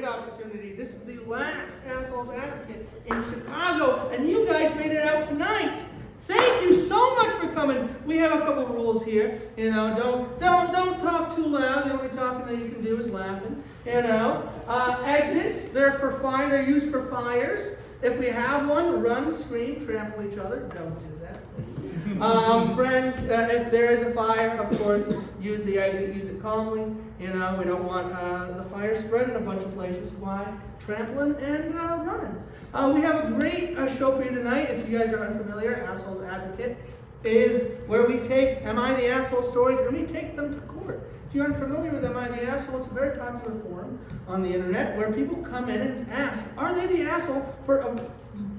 great opportunity. This is the last Assholes Advocate in Chicago, and you guys made it out tonight. Thank you so much for coming. We have a couple rules here. You know, don't talk too loud. The only talking that you can do is laughing. You know, exits. They're for fire. They're used for fires. If we have one, run, scream, trample each other. Don't do that, please. Friends, if there is a fire, of course, use the exit. Use it calmly. You know, we don't want the fire spreading a bunch of places. Why? Trampling and running. We have a great show for you tonight. If you guys are unfamiliar, Assholes Advocate is where we take Am I the Asshole stories and we take them to court. If you're unfamiliar with Am I the Asshole, it's a very popular forum on the internet where people come in and ask, are they the asshole for a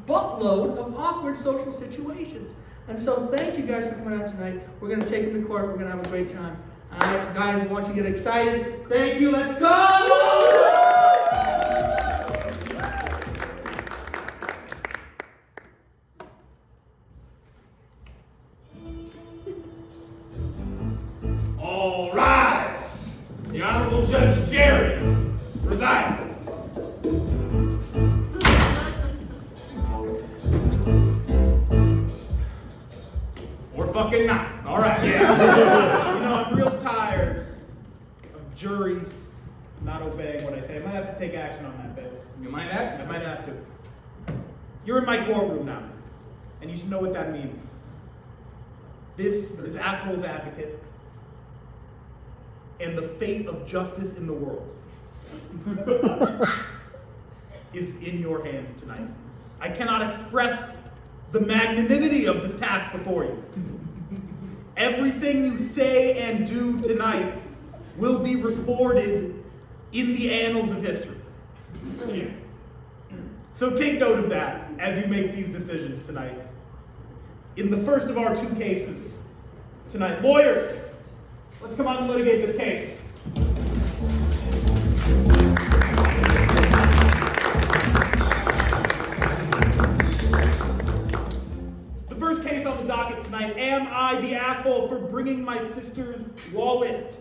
buttload of awkward social situations? And so thank you guys for coming out tonight. We're going to take them to court. We're going to have a great time. Guys, I want you to get excited. Thank you. Let's go! All rise! The Honorable Judge Jerry, presiding. Or fucking not. All right, yeah. You know, I'm real tired of juries not obeying what I say. I might have to take action on that bit. You might have to. I might have to. You're in my courtroom now, and you should know what that means. This is Assholes Advocate, and the fate of justice in the world is in your hands tonight. I cannot express the magnanimity of this task before you. Everything you say and do tonight will be recorded in the annals of history. So take note of that as you make these decisions tonight. In the first of our two cases tonight, lawyers, let's come on and litigate this case. The first case on the docket tonight, am I the asshole for bringing my sister's wallet?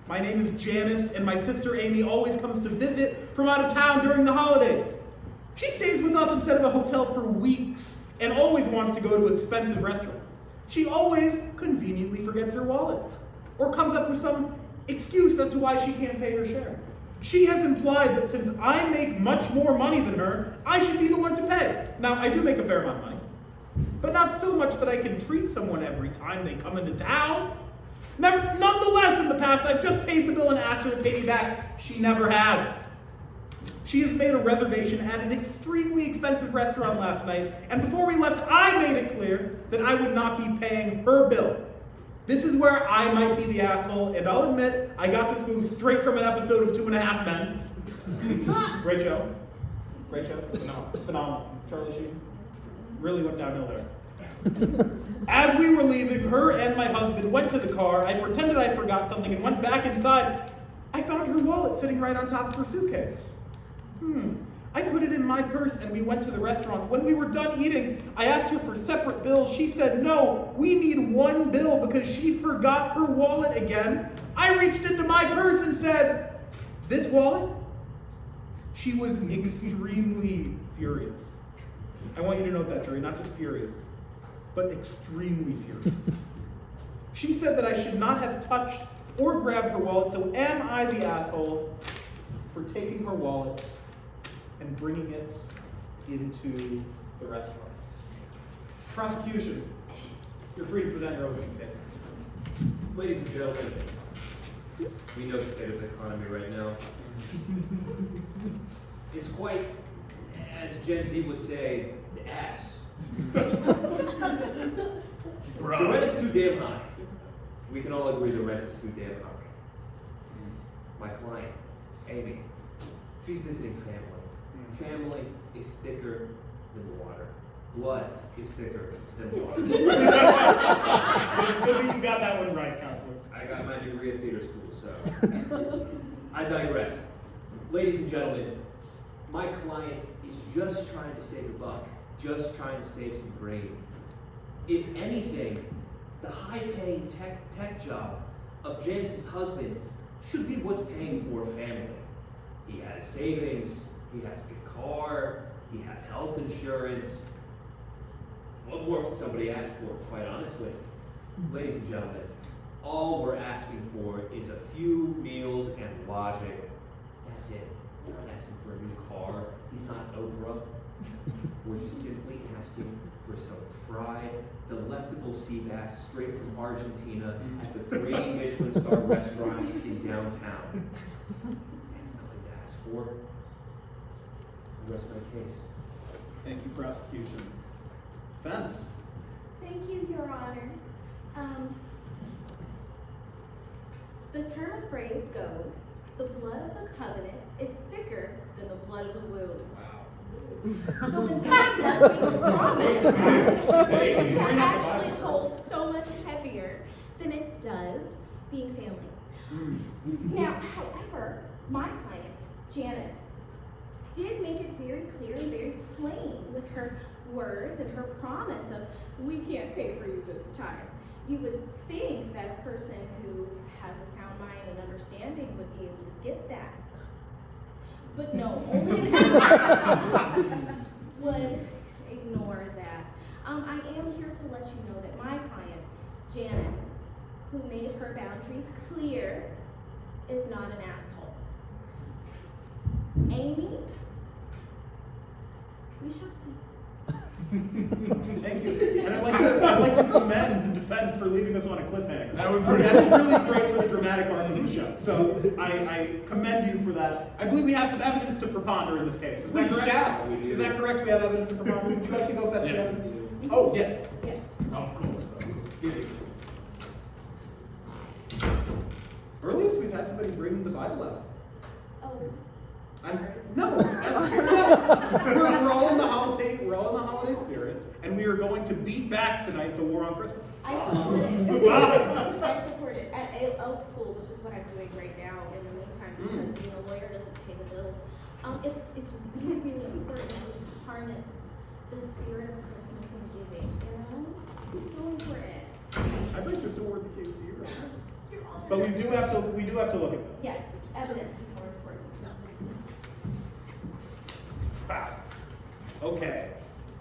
My name is Janice, and my sister Amy always comes to visit from out of town during the holidays. She stays with us instead of a hotel for weeks and always wants to go to expensive restaurants. She always conveniently forgets her wallet or comes up with some excuse as to why she can't pay her share. She has implied that since I make much more money than her, I should be the one to pay. Now, I do make a fair amount of money, but not so much that I can treat someone every time they come into town. Nonetheless, in the past, I've just paid the bill and asked her to pay me back. She never has. She has made a reservation at an extremely expensive restaurant last night, and before we left, I made it clear that I would not be paying her bill. This is where I might be the asshole, and I'll admit, I got this move straight from an episode of 2.5 Men. Great show. Great show. Phenomenal. Charlie Sheen. Really went downhill there. As we were leaving, her and my husband went to the car. I pretended I forgot something and went back inside. I found her wallet sitting right on top of her suitcase. I put it in my purse and we went to the restaurant. When we were done eating, I asked her for separate bills. She said, no, we need one bill because she forgot her wallet again. I reached into my purse and said, this wallet? She was extremely furious. I want you to note that, jury, not just furious, but extremely furious. She said that I should not have touched or grabbed her wallet, so am I the asshole for taking her wallet and bringing it into the restaurant? Prosecution, you're free to present your opening statements. Ladies and gentlemen, we know the state of the economy right now. It's quite, as Gen Z would say, the ass. Bro. The rent is too damn high. We can all agree the rent is too damn high. My client, Amy, she's visiting family. Family is thicker than water. Blood is thicker than water. Good that you got that one right, counselor. I got my degree at theater school, so I digress. Ladies and gentlemen, my client is just trying to save a buck, just trying to save some brain. If anything, the high-paying tech job of Janice's husband should be what's paying for a family. He has savings, he has a good car, he has health insurance. What more could somebody ask for, quite honestly? Ladies and gentlemen, all we're asking for is a few meals and lodging. That's it. We're not asking for a new car. He's not Oprah. We're just simply asking for some fried, delectable sea bass straight from Argentina at the 3 Michelin star restaurant in downtown. That's nothing to ask for. The rest of my case. Thank you, prosecution. Defense. Thank you, Your Honor. The term of phrase goes, the blood of the covenant is thicker than the blood of the womb. Wow. So when someone does make a promise, it actually holds so much heavier than it does being family. Now, however, my client, Janice, did make it very clear and very plain with her words and her promise of, we can't pay for you this time. You would think that a person who has a sound mind and understanding would be able to get that. But no, only the would ignore that. I am here to let you know that my client, Janice, who made her boundaries clear, is not an asshole. Amy, we shall see. Thank you. And I'd like to commend the defense for leaving us on a cliffhanger. That's really great for the dramatic arc of the show. So I commend you for that. I believe we have some evidence to preponder in this case. Is that correct? Is that correct? We have evidence to preponder. Would you like to go fetch the evidence? Oh, yes. Yes. Of course. Excuse me. Earliest we've had somebody bring the Bible out. Oh. No, we're all in the holiday. We're all in the holiday spirit, and we are going to beat back tonight the war on Christmas. I support it. Wow. I support it at Elk School, which is what I'm doing right now. In the meantime, because being a lawyer doesn't pay the bills, it's really really important that we just harness the spirit of Christmas and giving. You know, it's so important. I'd like just to award the case to you, right? Your Honor. But we do have to look at this. Yes, evidence is more important. Wow. Okay.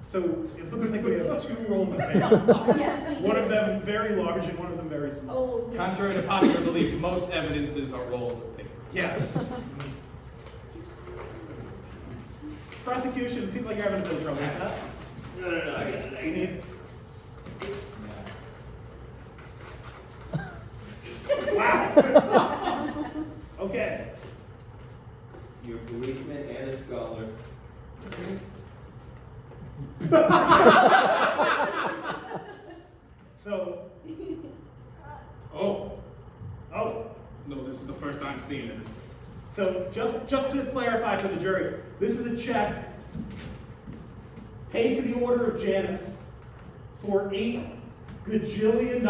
So it looks like we have 2 rolls of paper. Yes, we do. One of them very large and one of them very small. Oh, yes. Contrary to popular belief, most evidences are rolls of paper. Yes. Prosecution, seems like you're having a bit of trouble with that. No, I got it. You need. Wow. Okay. You're a policeman and a scholar. So. Oh, Oh. no, this is the first I'm seeing it. So just to clarify for the jury, this is a check paid to the order of Janice for $8 gajillion.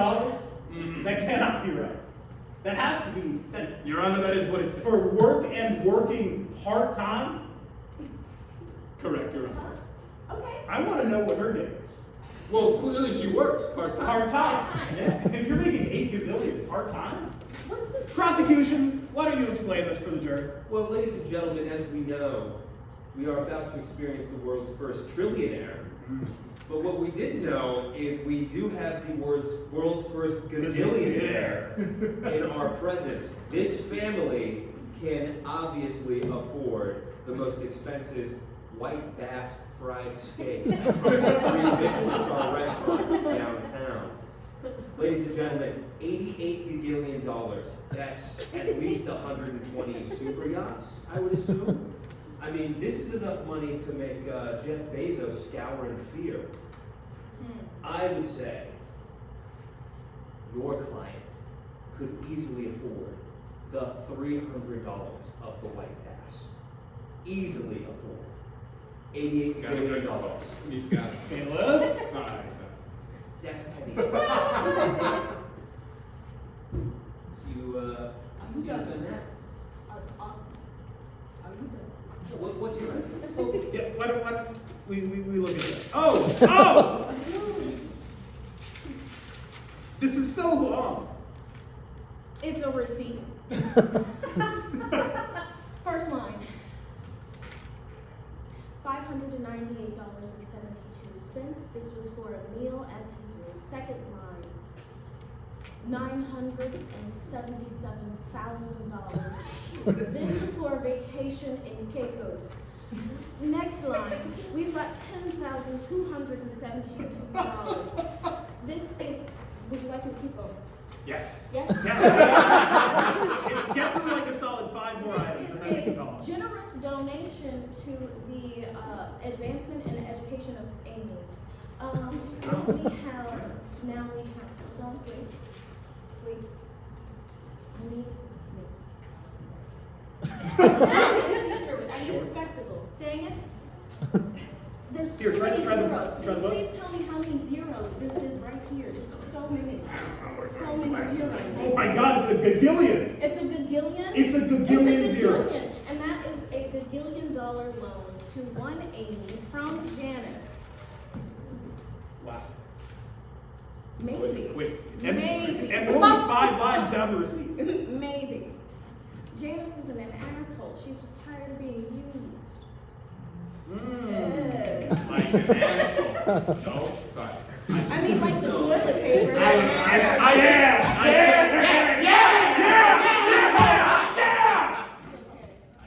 That cannot be right. That has to be Your Honor, that is what it says. for work and working part-time. Correct, Your Honor. Okay. I want to know what her day is. Well, clearly she works part-time. Part-time. Yeah. If you're making 8 gazillion part-time. What's this? Prosecution, why don't you explain this for the jury? Well, ladies and gentlemen, as we know, we are about to experience the world's first trillionaire. But what we didn't know is we do have the world's first gazillionaire in our presence. This family can obviously afford the most expensive white bass fried steak from a 3 Michelin star restaurant downtown. Ladies and gentlemen, $88 gagillion. That's at least 120 super yachts, I would assume. I mean, this is enough money to make Jeff Bezos scour in fear. I would say your client could easily afford the $300 of the white bass. Easily afford. $88 billion. He's got it. Caleb? Sorry, sir. That's pennies. See you defend that. What's your evidence? Yeah, why don't we look at this? Oh! This is so long. It's a receipt. First line. $398.72. This was for a meal at Tiffany's. Second line, $977,000. This was for a vacation in Caicos. Next line, we've got $10,272. This is, would you like me to keep going? Yes. Yes? Get through like a solid 5 more items and then we can This go is on. a generous donation to the advancement and education of Amy. Now we have, don't wait. I need this. I need a spectacle. Dang it. There's Here, too try many the- try the- zeros. try the Can you book. please tell me how many zeros this is right here? This is so many. So many zeros. Oh my God, it's a gagillion. It's a gagillion? It's a gagillion It's a zeros. gagillion. And that is a gagillion-dollar loan to one Amy from Janice. Wow. Always a Maybe. twist. And, Maybe. and we're only 5 lines down the receipt. Maybe. Janice isn't an asshole. She's just tired of being used. Like an asshole. No, sorry. I mean, like the toilet paper.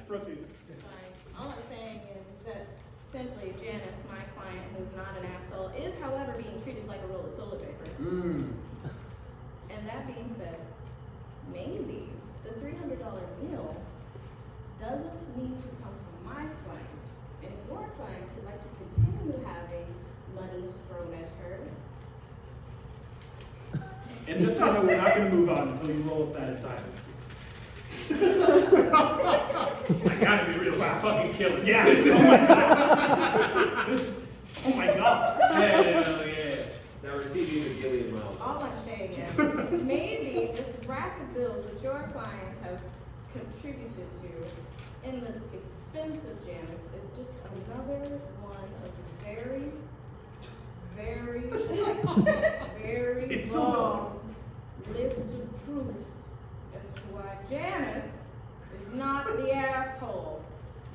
Proceed. Fine. All I'm saying is that simply Janice, my client, who's not an asshole, is, however, being treated like a roll of toilet paper. And that being said, maybe the $300 meal doesn't need to come from my client. And if your client would like to continue having monies thrown at her, And just so you know, we're not going to move on until you roll up that entitlement. I gotta be real. She's fucking killing it. Yeah. Oh my God. Oh my God. Hell yeah. Now receiving a gillion miles. all I'm saying is, maybe this rack of bills that your client has contributed to in the expense of Janice is just another one of the very, very It's so long list of proofs as to why Janice is not the asshole.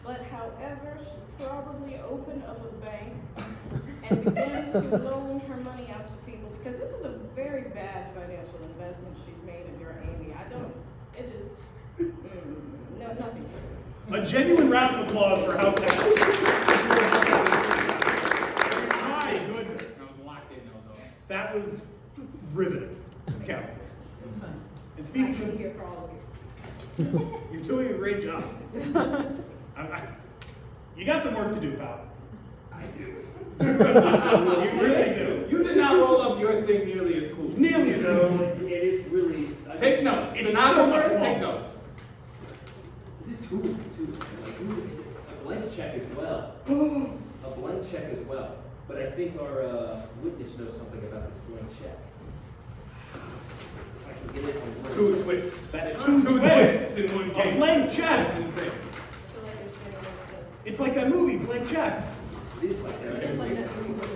But however, she probably opened up a bank and began to loan her money out to people, because this is a very bad financial investment she's made in your Amy. Nothing. A genuine round of applause for how fast. My goodness. I was locked in, that was all. That was riveting, counsel. It was fun. And I speaking came of, here for all of you. you're doing a great job. You got some work to do, pal. I do. You really do. You did not roll up your thing nearly as cool. Nearly as No, good. and it's really. Take notes. It's Stenographers, so much take more. notes. Just two, like a blank check as well. A blank check as well. But I think our witness knows something about this blank check. I can get it on It's one. 2 twists. That's It's two twists in one A case. blank check. That's insane. I feel like it's been a twist. It's like that movie, Blank Check. It is like that. It is like that movie.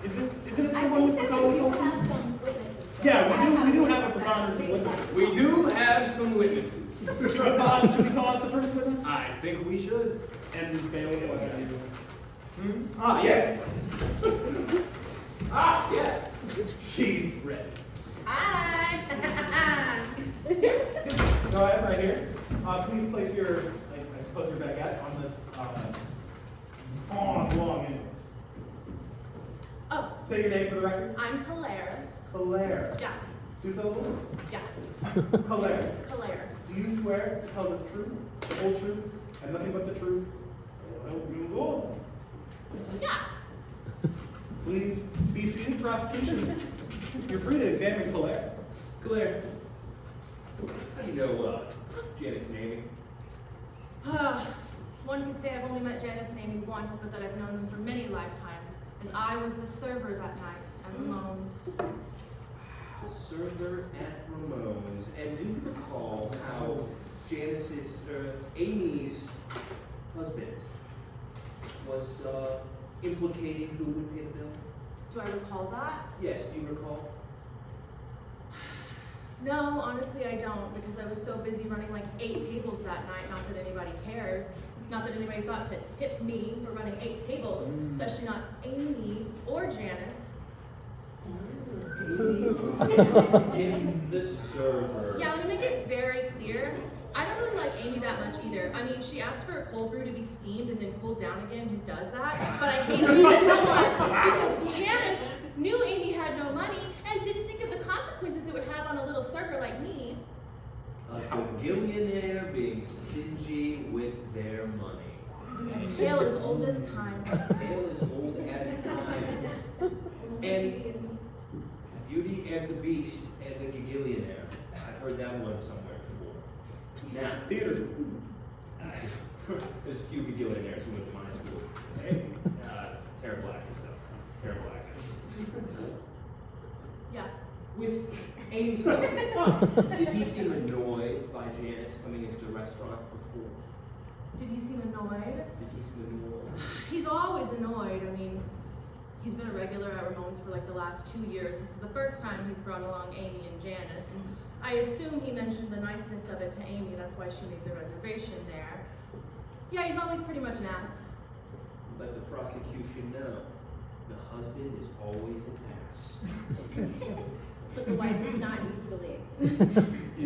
Isn't it the I one with think the that we do colorful? have some witnesses. though. Yeah, we do have a witnesses preponderance of that- witnesses. We do have some witnesses. Should we call out the first witness? I think we should. And Bailey, what have you? Ah, yes. Ah, yes. She's ready. Hi. Go ahead, right here. Please place your, I suppose your baguette on this long invoice. Oh, Say your name for the record. I'm Claire. Claire. Yeah, 2 syllables? yeah, Claire. Claire. Do you swear to tell the truth, the whole truth, and nothing but the truth? Well, Yeah. please be seated, prosecution. You're free to examine Claire. Claire, how do you know Janice and Amy? One could say I've only met Janice and Amy once, but that I've known them for many lifetimes, as I was the server that night at Ramone's. The server at Ramone's. And do you recall how Amy's husband was implicating who would pay the bill? Do I recall that? Yes, do you recall? No, honestly I don't, because I was so busy running like 8 tables that night, not that anybody cares. Not that anybody thought to tip me for running 8 tables, especially not Amy or Janice. Tipped the server. Yeah, let me make it very clear. I don't really like Amy that much either. I mean, she asked for a cold brew to be steamed and then cooled down again. Who does that? But I hate Janice so much because Janice knew Amy had no money and didn't think of the consequences it would have on a little server like me. A billionaire being stingy with their money. A tale as old as time. Tale is old as time. And Beauty and the Beast and the Gagillionaire. I've heard that one somewhere before. Now, Theaters. there's a few Gagillionaires who went to my school. Hey, terrible actors though. Terrible actors. Yeah. With Amy's husband, did he seem annoyed by Janice coming into the restaurant before? Did he seem annoyed? Did he seem annoyed? He's always annoyed. I mean, he's been a regular at Ramon's for like the last 2 years. This is the first time he's brought along Amy and Janice. I assume he mentioned the niceness of it to Amy. That's why she made the reservation there. Yeah, he's always pretty much an ass. Let the prosecution know. The husband is always an ass. But the wife is not usually.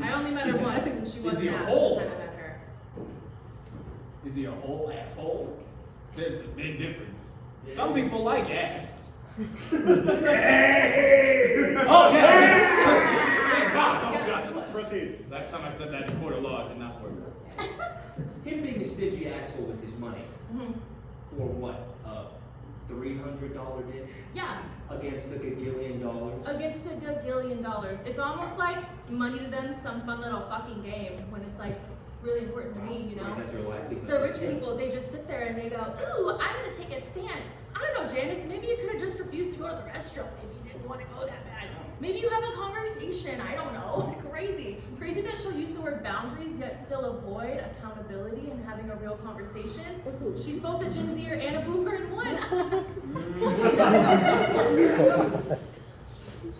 I only met her once, and she Is wasn't he an a ass hole? the time I met her. Is he a whole asshole? There's a big difference. Some people like ass. Hey! Oh, yeah! Thank God. Oh, God. Proceed. Last time I said that in court of law, it did not work. Him being a stingy asshole with his money. Mm-hmm. For what? $300 dish? Yeah, Against $1 gagillion? against $1 gagillion. It's almost like money to them, some fun little fucking game when it's like really important to me, you know? That's your livelihood. The rich people, they just sit there and they go, ooh, I'm gonna take a stance. I don't know, Janice, maybe you could have just refused to go to the restaurant if you didn't want to go that bad. Maybe you have a conversation, I don't know. It's crazy. Crazy that she'll use the word boundaries yet still avoid accountability and having a real conversation. She's both a Gen Zer and a boomer in one.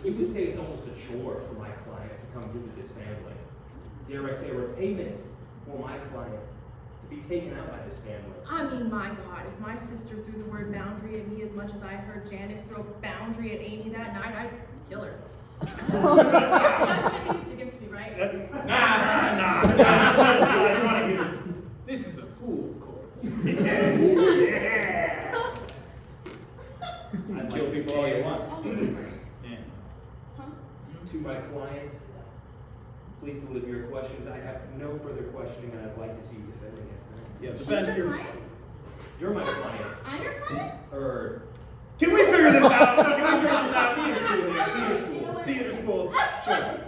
You would say it's almost a chore for my client to come visit this family. Dare I say, a repayment for my client to be taken out by this family. I mean, my God, if my sister threw the word boundary at me as much as I heard Janice throw boundary at Amy that night, I'd kill her. That can't be used against me, right? Nah. This is a pool court. Yeah. I'd Kill like to people all you say want. Yeah. to my client, please deliver your questions. I have no further questioning, and I'd like to see you defend against them. Yeah, Who's defense your here. client? You're my client. I'm your client? Or Can we figure this out? Can we figure this out? theater school, man, theater You know school. what? Theater school. Sure. It's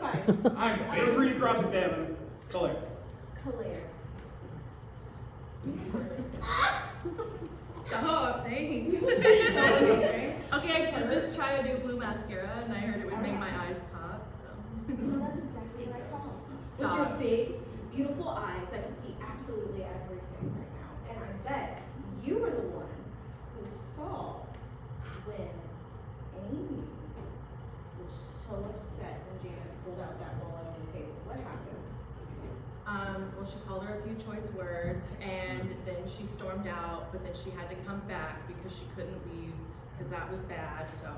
fine. You're free to cross-examine. Color. Claire. Stop, thanks. Okay. Okay, I did just try to do blue mascara, and I heard it would make my eyes pop, so. No, that's exactly what I saw. With Stop. your big, beautiful eyes that could see absolutely everything right now. And I bet you were the one who saw when Amy was so upset when Janice pulled out that wallet on the table. What happened? Well, she called her a few choice words, and then she stormed out, but then she had to come back because she couldn't leave, because that was bad, so,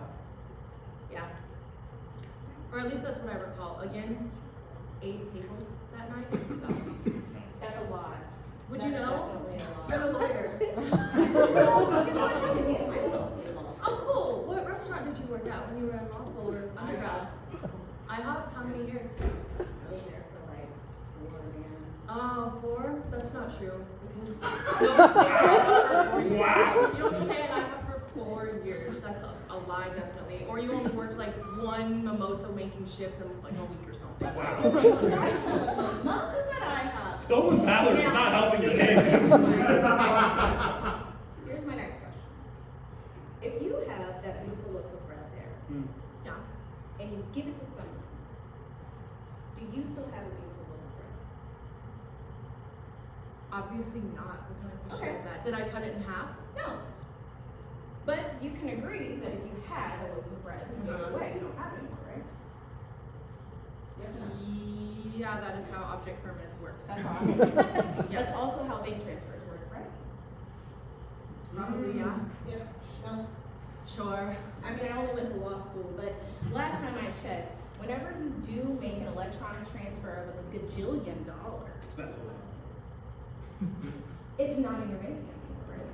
yeah. Or at least that's what I recall. Again, 8 tables that night, so. That's a lot. Would you That's know? definitely a lot. You're a lawyer. I had to get myself involved. Oh, cool. What restaurant did you work at when you were in law school or undergrad? IHOP? How many years? I was there for like 4 years. Oh, 4? That's not true. Because you don't stay at IHOP for 4 years. Wow. You don't stay at IHOP for 4 years. That's a lie, definitely. Or you only worked like 1 mimosa making shift in like a week or something. Most is at IHOP. Stolen valor is not helping your case. Here's my next question. If you have that beautiful loaf of bread there, Yeah. and you give it to someone, do you still have a beautiful loaf of bread? Obviously not. What kind of question Okay. is that? Did I cut it in half? No. But you can agree that if you had a loaf of bread and gave it away, you don't have it anymore, right? Yes or no? Yeah, that is how object permanence works. That's all. That's also how bank transfers work, right? Probably, yeah. Yes. No. Sure. I mean, I only went to law school, but last time I checked, whenever you do make an electronic transfer of $1 gajillion, That's what it's not in your bank account anymore,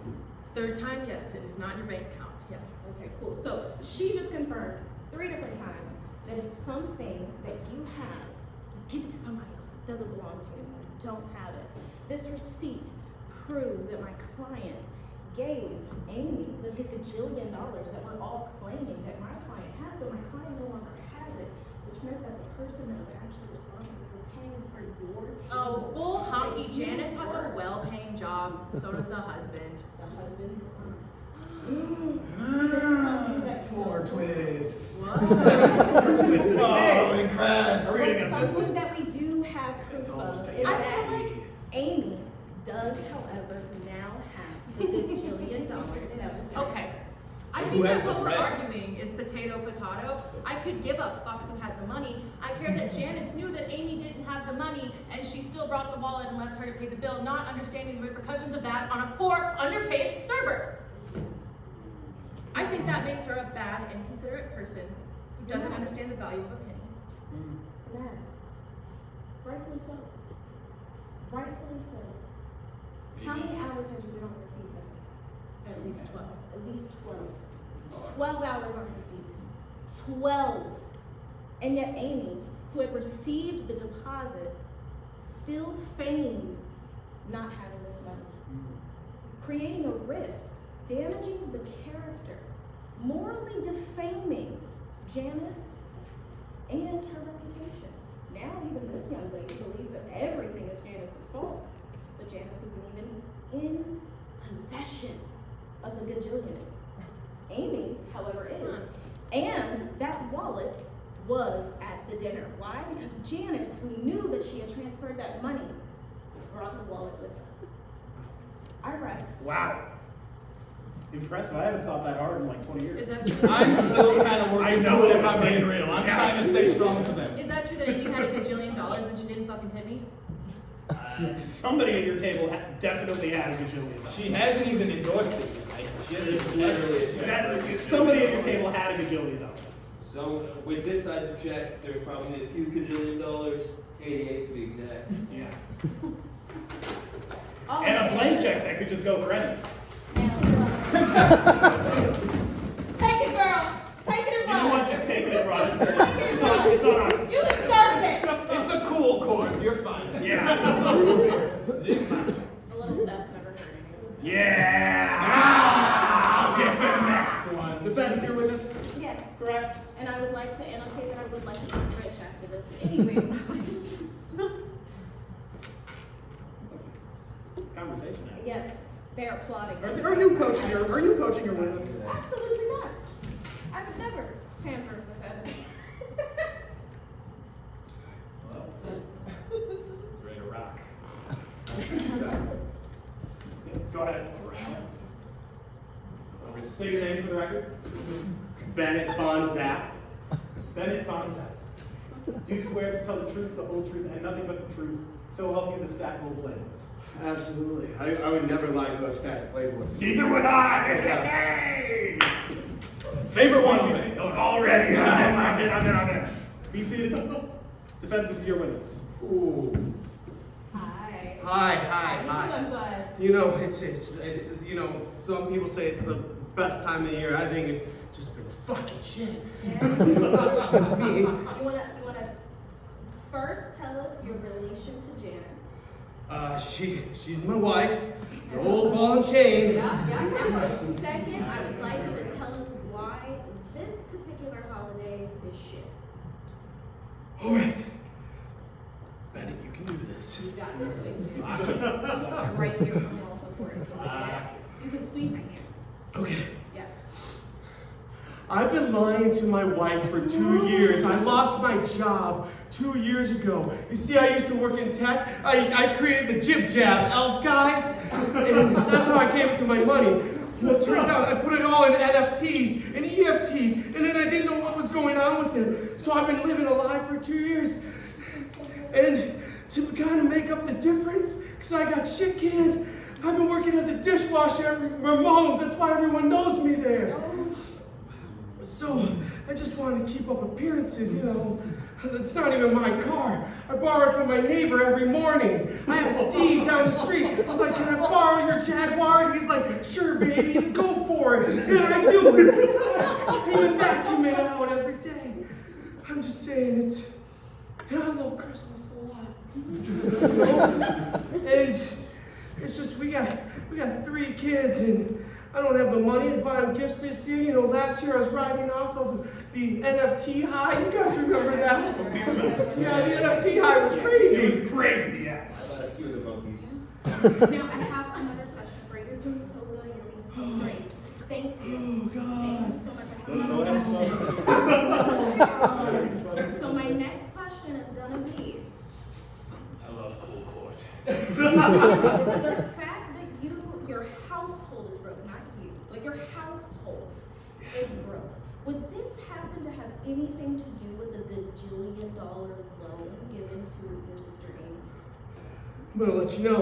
right? Third time, yes, it is not in your bank account. Yeah. Okay, cool. So she just confirmed 3 different times that if something that you have, you give it to somebody else, it doesn't belong to you anymore, you don't have it. This receipt proves that my client gave Amy the $1 gajillion that we're all claiming that my client has, but my client no longer has it, which meant that the person that was actually responsible for paying for your table. Oh, bull honky. Janice has a well-paying job. So does the husband. The husband is fine. See, this is something that Four twists. What? Oh, incredible. Are we gonna get a fifth something one? that we do have proof It's almost of a is yes. that Amy does, however, now have the $1 gajillion that was Okay. I Who think has that what the we're red? arguing is potato. I could give a fuck who had the money. I care that Janice knew that Amy didn't have the money and she still brought the wallet and left her to pay the bill, not understanding the repercussions of that on a poor, underpaid server. I think that makes her a bad, inconsiderate person who doesn't understand the value of a penny. Mad. Rightfully so. Rightfully so. How many hours had you been on your feet then? At least 12. At least 12. 12 hours on your feet. 12. And yet Amy, who had received the deposit, still feigned not having this money. Creating a rift, damaging the character, morally defaming Janice and her reputation. Now even this young lady believes that everything is Janice's fault, but Janice isn't even in possession of the gajillion. Amy, however, is. And that wallet was at the dinner. Why? Because Janice, who knew that she had transferred that money, brought the wallet with her. I rest. Wow. Impressive. I haven't thought that hard in like 20 years. Is that true? I'm still kind of I working know, through it if it's I'm being like- real. I'm yeah. trying to stay strong for them. Is that true that Amy had $1 gajillion and she didn't fucking tip me? Somebody at your table definitely had $1 gajillion. She hasn't even endorsed it yet. She hasn't Literally a check. Somebody at your table had $1 gajillion. So with this size of check, there's probably a few $1 gajillion, 88 to be exact. Yeah. All And I'm a saying blank is- check that could just go for anything. Take it, girl. Take it and You run. know what? Just take it and run. Take it and It's run. on us. You deserve it. It's a cool chord. You're fine. Yeah. It's fine. A little death never hurt anyone. Yeah. I'll get the next one. Defense, you're with us, Yes. correct? And I would like to annotate that I would like to eat rich after this. Anyway. Conversation now. Yes, they are plotting. Are you coaching your witness? Absolutely not. I would never tamper with evidence. Well, it's ready to rock. Go ahead. Say your name for the record. Bennett Von Zapp. Bennett Von Zapp. Do you swear to tell the truth, the whole truth, and nothing but the truth? So help you the stack will play this. Absolutely. I would never lie to a static playboys. Neither would I. Hey! Favorite one of me. Already. I'm in. Be seated. Defense, this is your witness. Ooh. Hi. Hi. How you doing, bud? You know, it's you know, some people say it's the best time of the year. I think it's just been fucking shit. That's just me. You wanna first tell us your relation to Janice? She's my wife, the old ball and chain. Yeah. And second, I would like you to tell us why this particular holiday is shit. All right. Bennett, you can do this. You got this, baby. I'm right here for moral support. You can squeeze my hand. Okay. Yes. I've been lying to my wife for 2 years. I lost my job 2 years ago. You see, I used to work in tech. I created the Jib Jab elf guys, and that's how I came to my money. Well, it turns out I put it all in NFTs and EFTs, and then I didn't know what was going on with it. So I've been living a lie for 2 years. And to kind of make up the difference, because I got shit canned, I've been working as a dishwasher at Ramones. That's why everyone knows me there. So, I just want to keep up appearances, you know. It's not even my car. I borrow it from my neighbor every morning. I asked Steve down the street. I was like, can I borrow your Jaguar? And he's like, sure, baby, go for it. And I do it. I even vacuum it out every day. I'm just saying, I love Christmas a lot. And it's just, we got 3 kids, and I don't have the money to buy them gifts this year. You know, last year I was riding off of the NFT high. You guys remember that? Yeah, the NFT high was crazy. It was crazy, yeah. How about a few of the monkeys? Now, I have another question for you. You're doing so good. You're doing so great. Thank you. Oh, God. Thank you so much. I have another question. So my next question is going to be, I love cool court. the fact that your household is broke, not you, but your household is broke. Would this happen to have anything to do with the gajillion-dollar loan given to your sister Amy? I'm gonna let you know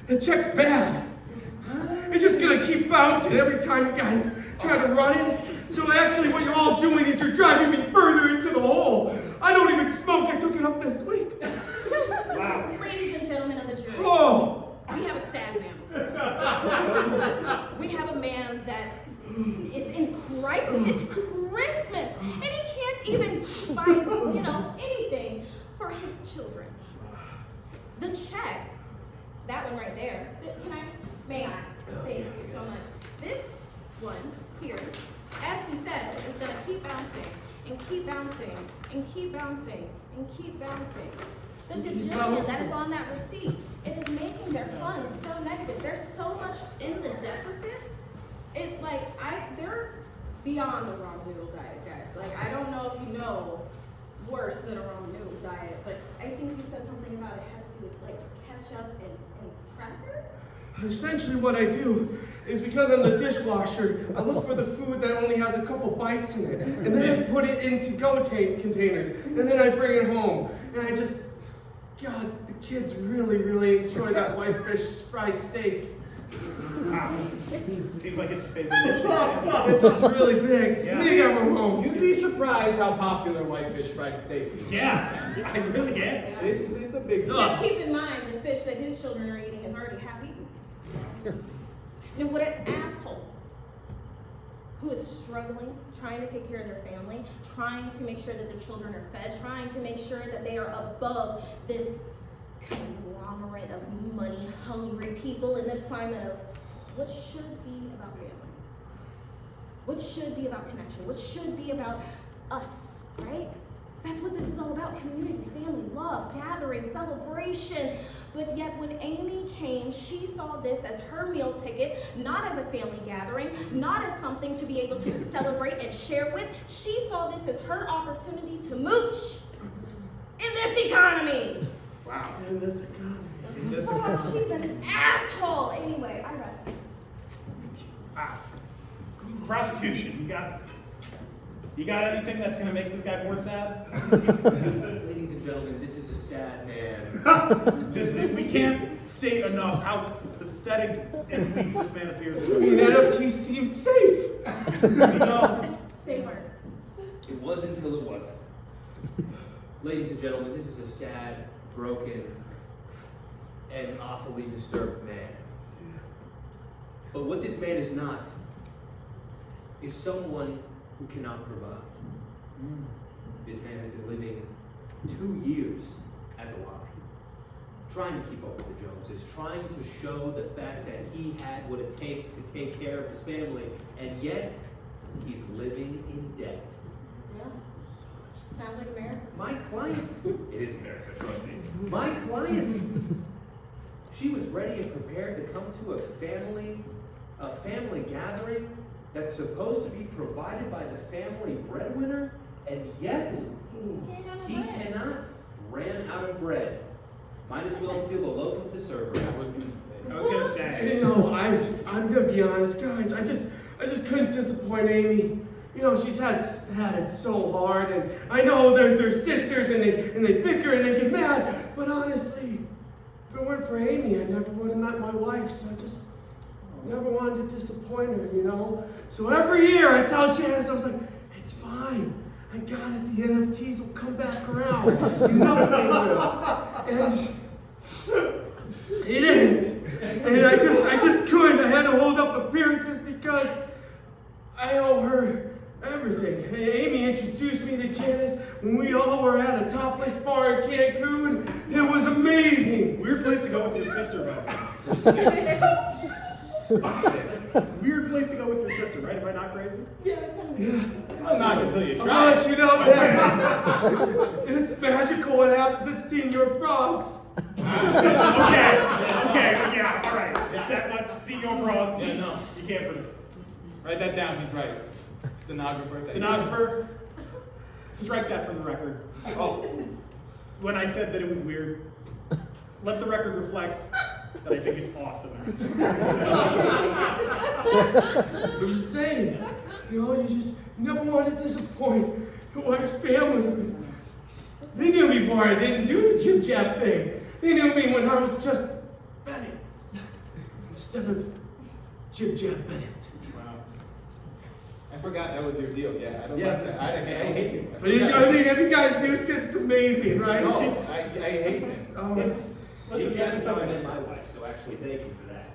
that check's bad. It's just gonna keep bouncing every time you guys try to run it. So actually what you're all doing is you're driving me further into the hole. I don't even smoke. I took it up this week. Wow. Ladies and gentlemen of the jury, Oh, we have a sad man. We have a man that is in crisis. It's Christmas, and he can't even buy, anything for his children. The check, that one right there. May I? Thank you so much. This one here, as he said, is gonna keep bouncing and keep bouncing and keep bouncing and keep bouncing. The gajillion that is on that receipt, it is making their funds so negative. There's so much in the deficit. They're beyond the raw noodle diet, guys. I don't know if you know worse than a raw noodle diet, but I think you said something about it had to do with ketchup and crackers. essentially what I do is because I'm the dishwasher, I look for the food that only has a couple bites in it, and then I put it into go containers, and then I bring it home, and God, the kids really enjoy that whitefish fried steak. Wow. Seems like it's a favorite dish. This is really big. It's big at Ramones. You'd be surprised how popular whitefish fried steak is. Yeah, I really am. It's a big Now keep in mind the fish that his children are eating is already half eaten. Now what an asshole who is struggling, trying to take care of their family, trying to make sure that their children are fed, trying to make sure that they are above this conglomerate of money-hungry people in this climate of what should be about family, what should be about connection, what should be about us, right? That's what this is all about, community, family, love, gathering, celebration. But yet when Amy came, she saw this as her meal ticket, not as a family gathering, not as something to be able to celebrate and share with. She saw this as her opportunity to mooch in this economy. Wow. In this economy. Oh, she's an asshole. Anyway, I rest. Wow. Prosecution, you got anything that's gonna make this guy more sad? Ladies and gentlemen, this is a sad man. We can't state enough how pathetic and weak this man appears. I mean, NFT seems safe. They were. It was until it wasn't. Ladies and gentlemen, this is a sad, broken, and awfully disturbed man. But what this man is not is someone who cannot provide. This man has been living 2 years as a lie, trying to keep up with the Joneses, trying to show the fact that he had what it takes to take care of his family, and yet he's living in debt. Yeah. Sounds like America. My client, it is America, trust me. My client, she was ready and prepared to come to a family gathering that's supposed to be provided by the family breadwinner, and yet he cannot, ran out of bread. Might as well steal a loaf of the server. I was gonna say. You know, I'm gonna be honest, guys. I just couldn't disappoint Amy. You know, she's had it so hard, and I know they're sisters, and they bicker and they get mad. But honestly, if it weren't for Amy, I never would have met my wife, so I just never wanted to disappoint her, you know? So every year I tell Janice, I was like, it's fine. I got it, the NFTs will come back around. You know they will. And it didn't. And I just couldn't. I had to hold up appearances because I owe her everything. Amy introduced me to Janice when we all were at a topless bar in Cancun. It was amazing. Weird place to go with your sister, though. Weird place to go with your sister, right? Am I not crazy? Yeah, it's kind of Yeah. I'm not until you I'll try let you know that it's magical what happens at Senior Frogs. Okay, yeah, all right. That not senior frogs. Yeah, no. You can't put it. Write that down, he's right. Stenographer. thank you. Stenographer, strike that from the record. Oh, When I said that it was weird, let the record reflect that I think it's awesome. I'm just saying, you know, you never want to disappoint your wife's family. They knew me before I didn't do the jib jab thing. They knew me when I was just Bennett instead of jib jab Bennett. wow. I forgot that was your deal. Yeah, I don't Yeah. like that. I hate it. But I mean, if you guys used it, it's amazing, right? No, It's, I hate it. oh, It's, Listen, listen, Janice, I met my wife, so actually thank you for that.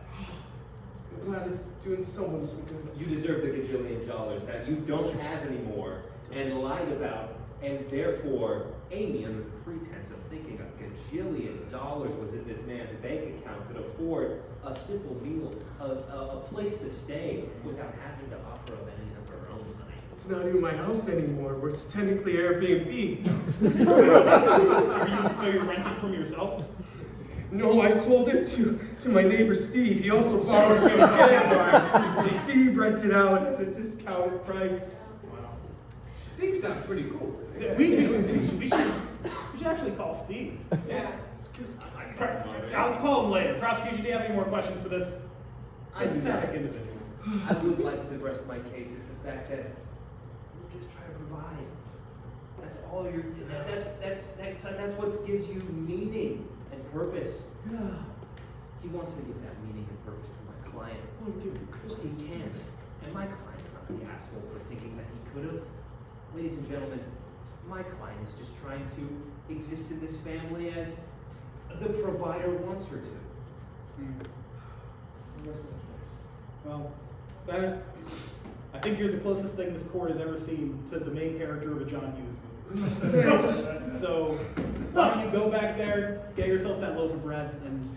I'm glad it's doing someone some good. You deserve the gajillion dollars that you don't have anymore and lied about, and therefore, Amy, under the pretense of thinking a gajillion dollars was in this man's bank account, could afford a simple meal, a place to stay without having to offer up any of her own money. It's not even my house anymore, where it's technically Airbnb. so you're renting from yourself? No, I sold it to my neighbor Steve. He also borrows me a jet bar. So Steve rents it out at a discounted price. Wow. Steve sounds pretty cool. We should actually call Steve. Yeah. It's good. I'll call him later. Prosecution, do you have any more questions for this I do not. pathetic individual? I would like to rest my case is the fact that you just try to provide. That's all you're. That's what gives you meaning and purpose. Yeah. He wants to give that meaning and purpose to my client. I want to give you But Christmas. he can't. And my client's not the asshole for thinking that he could have. Ladies and gentlemen, my client is just trying to exist in this family as the provider wants her to. Rest my case. Well, I think you're the closest thing this court has ever seen to the main character of a John Hughes movie. So, why don't you go back there, get yourself that loaf of bread, and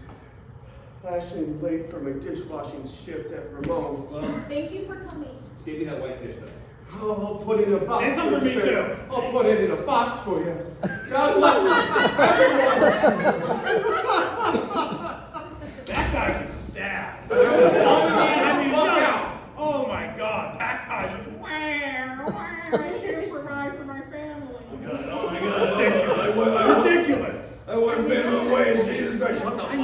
Actually, I'm late for my dishwashing shift at Ramon's. Thank you for coming. Save me that whitefish though. Oh, I'll put it in a box. Say something for me, you, too. sir. I'll put it in a box for you. God bless you, everyone. that guy is sad. I mean, Oh my God, that guy just I can't provide for my family. Oh my God, ridiculous. I would have been away in Jesus Christ. Shut the fuck up.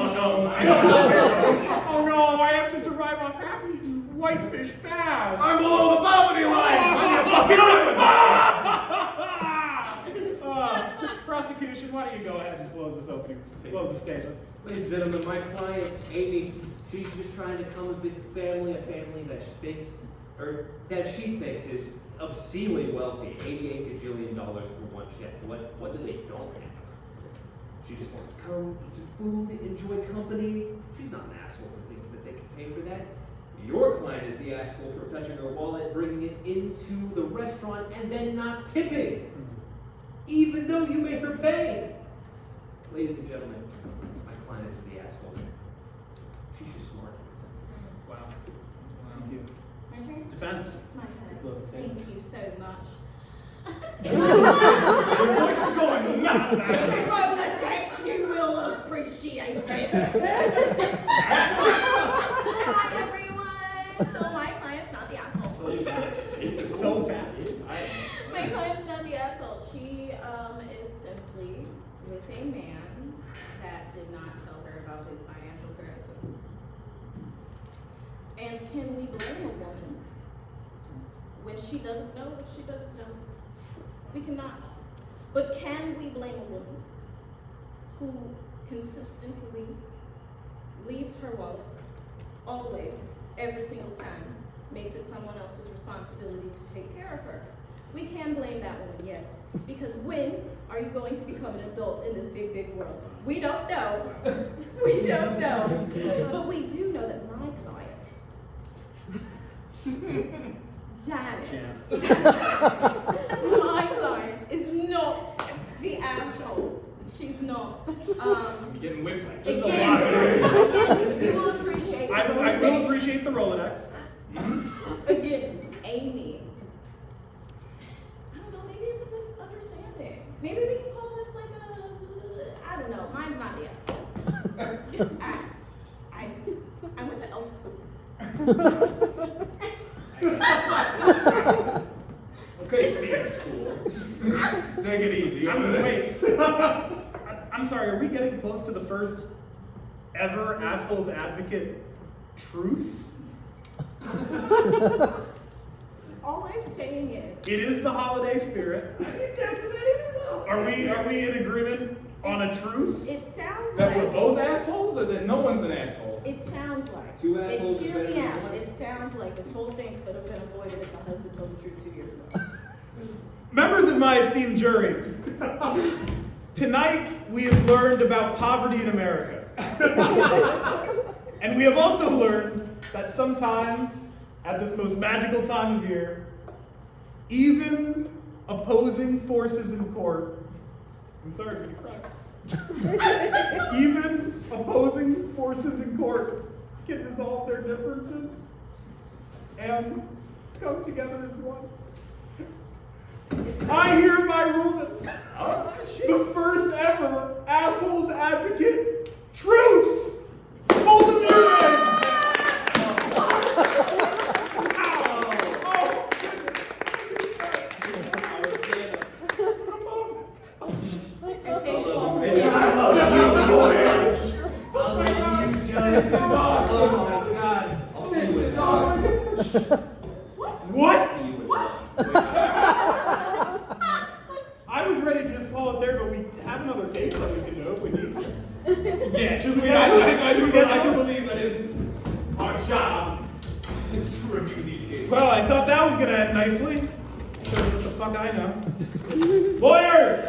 Oh no, I have to survive off half-eaten whitefish bass. I'm below the poverty line. Prosecution, why don't you go ahead and close this opening, close the statement. Ladies and gentlemen, my client, Amy, she's just trying to come and visit family, a family that she thinks is obscenely wealthy. $88 gajillion for one check. What do they don't have? She just wants to come, eat some food, enjoy company. She's not an asshole for thinking that they can pay for that. Your client is the asshole for touching her wallet, bringing it into the restaurant, and then not tipping, even though you made her pay. Ladies and gentlemen, my client isn't the asshole. She's just smart. Wow. Thank you. My turn? Defense. It's my turn. Close the Thank statement. you so much. Your voice is going nuts. From the text, you will appreciate it. Hi, everyone. So my client's not the asshole. So fast. It's so fast. My client's not the asshole. She is simply with a man that did not tell her about his financial crisis. And can we blame a woman when she doesn't know what she doesn't know? We cannot. But can we blame a woman who consistently leaves her wallet, always, every single time, makes it someone else's responsibility to take care of her. We can blame that woman, yes, because when are you going to become an adult in this big, big world? We don't know. We don't know. But we do know that my client, Janice, my client is not the asshole. She's not. I'm getting whipped. Again, you will appreciate the I will Rolodex. appreciate the Rolodex. Again, Amy. I don't know, maybe it's a misunderstanding. Maybe we can call this like a, I don't know, mine's not the asshole. I went to elf school. Okay, Steve School. Take it easy. I'm sorry, are we getting close to the first ever Assholes Advocate truce? All I'm saying is, It is the holiday spirit. Are we in agreement on a truce? it sounds That we're like, both assholes, or that no one's an asshole? it sounds like, Two assholes and is hear better me than out, one. it sounds like this whole thing could have been avoided if my husband told the truth 2 years ago. Members of my esteemed jury, tonight we have learned about poverty in America. And we have also learned that sometimes, at this most magical time of year, even opposing forces in court, I'm sorry, I'm gonna cry. Even opposing forces in court can resolve their differences and come together as one. I hereby rule this the first ever Assholes Advocate truce. Both of you This is awesome. Oh my God. This is awesome. What? I was ready to just call it there, but we have another case that we can know if we need to. Yes, Should we I get do believe that is our job is to review these cases. Well, I thought that was gonna end nicely. So what the fuck I know. Lawyers!